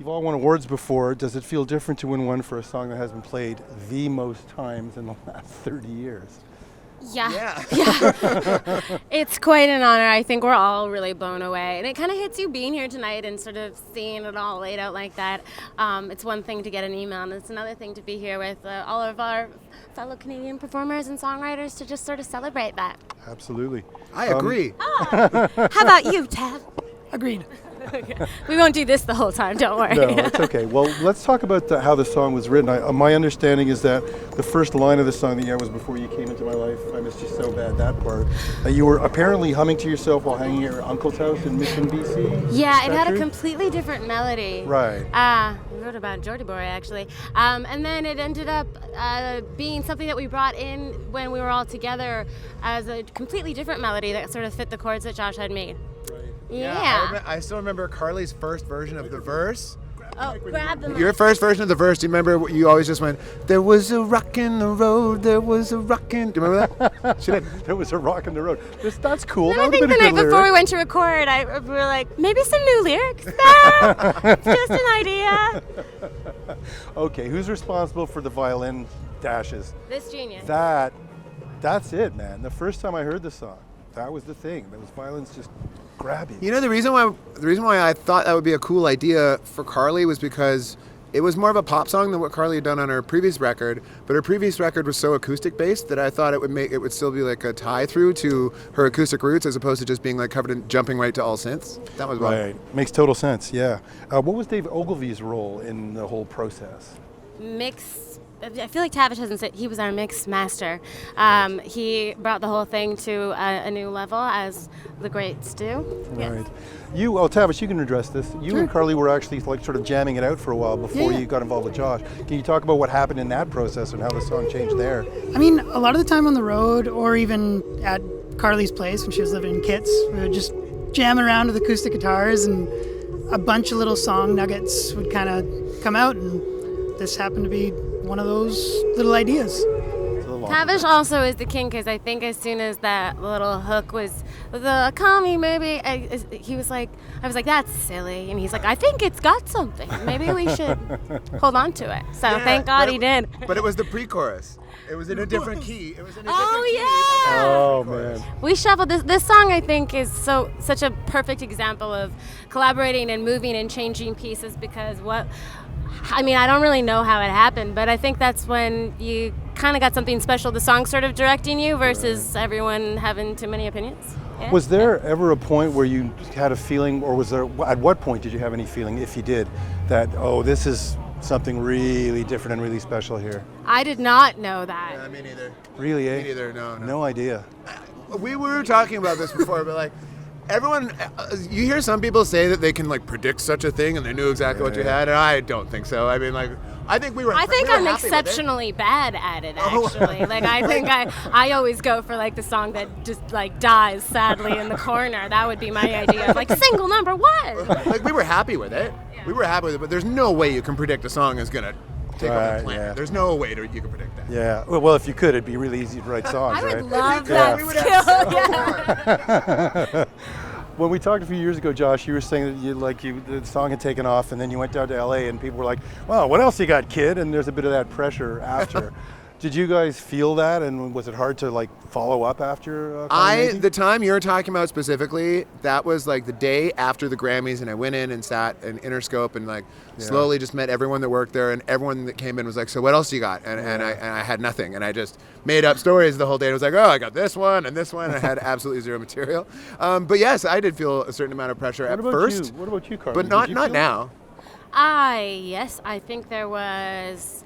You've all won awards before. Does it feel different to win one for a song that has been played the most times in the last 30 years? Yeah. It's quite an honor. I think we're all really blown away. And it kind of hits you being here tonight and sort of seeing it all laid out like that. It's one thing to get an email, and it's another thing to be here with all of our fellow Canadian performers and songwriters to just sort of celebrate that. Absolutely. I agree. How about you, Tav? Agreed. We won't do this the whole time, don't worry. No, it's okay. Well, let's talk about how the song was written. My understanding is that the first line of the song that was before you came into my life. I missed you so bad, that part. You were apparently humming to yourself while hanging at your uncle's house in Mission, BC? Yeah, it had a completely different melody. Right. We wrote about Geordie Boy, actually. And then it ended up being something that we brought in when we were all together as a completely different melody that sort of fit the chords that Josh had made. Yeah. I still remember Carly's first version of the verse. Oh, grab the mic. Your first version of the verse, do you remember you always just went, there was a rock in the road, there was a rock in... Do you remember that? She did. There was a rock in the road. That's cool. I think the night before we went to record, we were like, maybe some new lyrics? It's just an idea. Okay, who's responsible for the violin dashes? This genius. That's it, man. The first time I heard the song, that was the thing. Those violins just grab you. You know, the reason why I thought that would be a cool idea for Carly was because it was more of a pop song than what Carly had done on her previous record, but her previous record was so acoustic based that I thought it would still be like a tie through to her acoustic roots as opposed to just being like covered in jumping right to all synths. That was right. Makes total sense. Yeah. What was Dave Ogilvy's role in the whole process? I feel like Tavish hasn't said he was our mix master. He brought the whole thing to a new level, as the greats do. Right. Yes. Tavish, you can address this. You and Carly were actually like sort of jamming it out for a while before you got involved with Josh. Can you talk about what happened in that process and how the song changed there? I mean, a lot of the time on the road or even at Carly's place when she was living in Kits, we would just jam around with acoustic guitars and a bunch of little song nuggets would kind of come out, and this happened to be one of those little ideas. Tavish also is the king, because I think as soon as that little hook was the call me maybe, I was like, that's silly, and he's like, I think it's got something. Maybe we should hold on to it. So thank God he did. But it was the pre-chorus. It was in a different key. Oh man. We shuffled this song. I think is such a perfect example of collaborating and moving and changing pieces, because I don't really know how it happened, but I think that's when you kind of got something special, the song sort of directing you versus everyone having too many opinions. Yeah. Was there ever a point where you had a feeling, or at what point did you have any feeling, if you did, that, this is something really different and really special here? I did not know that. Yeah, me neither. Really, eh? Me neither, no. No idea. We were talking about this before, but like, everyone, you hear some people say that they can like predict such a thing and they knew exactly what you had, and I don't think so. I mean, like, I think I'm exceptionally bad at it, actually. Like, I think I always go for like the song that just like dies sadly in the corner. That would be my idea of like single number one. Like, we were happy with it. Yeah. We were happy with it, but there's no way you can predict a song is gonna take over the planet. Yeah. There's no way you can predict that. Yeah. Well, if you could, it'd be really easy to write songs, right? I would love that skill. When we talked a few years ago, Josh, you were saying that the song had taken off, and then you went down to LA, and people were like, "Well, what else you got, kid?" And there's a bit of that pressure after. Did you guys feel that, and was it hard to like follow up after? The time you're talking about specifically, that was like the day after the Grammys, and I went in and sat in Interscope and like slowly just met everyone that worked there, and everyone that came in was like, "So what else you got?" And I had nothing, and I just made up stories the whole day. It was like, "Oh, I got this one and this one," and I had absolutely zero material. But yes, I did feel a certain amount of pressure at first. What about you, Carly? But not now. Yes, I think there was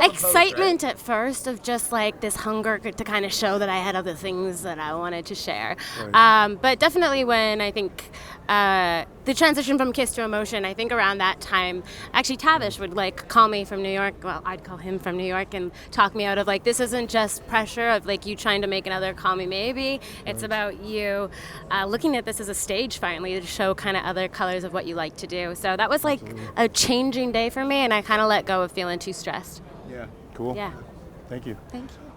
excitement at first of just like this hunger to kind of show that I had other things that I wanted to share. Right. But definitely when I think the transition from Kiss to Emotion, I think around that time, actually Tavish would like call me from New York. Well, I'd call him from New York and talk me out of like, this isn't just pressure of like you trying to make another Call Me Maybe. It's about you looking at this as a stage finally to show kind of other colors of what you like to do. So that was like a changing day for me, and I kind of let go of feeling too stressed. Yeah. Cool. Yeah. Thank you. Thank you.